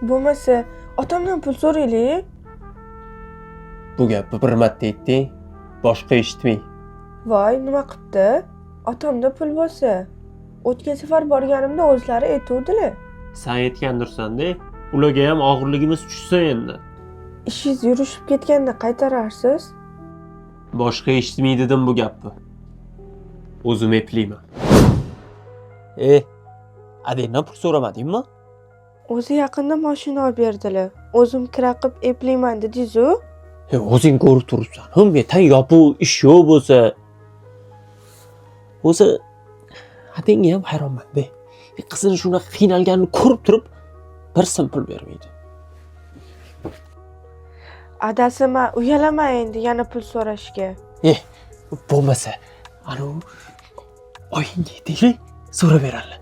Bo'lmasa, otamdan pul so'raylik. Bu gapni bir marta aytding, boshqa eshitmay. Voy, nima qipti? Otamda pul bo'lsa, o'tgan safar borganimda o'zlari aytuvdilar. Sen aytgandirsan-da, ularga ham og'irligimiz tushsa endi. Ishingiz yurishib ketganda qaytararsiz. Boshqa eshitmay dedim bu gapni. O'zim eplayman. Adangdan pul so'ramadingmi? O'zi yaqinda mashina olib berdilar. O'zim kira qilib eplayman dedingiz-ku. O'zing ko'rib turibsan. Metan yopu ish yo'q bo'lsa. O'zi adangga ham hayronman-da. Qizini shunaqa qiynalganini ko'rib turib, bir so'm pul bermaydi. Adasi, men uyalaman endi yana pul so'rashga. Bo'lmasa, oyingga aytaylik, so'rab berarlar.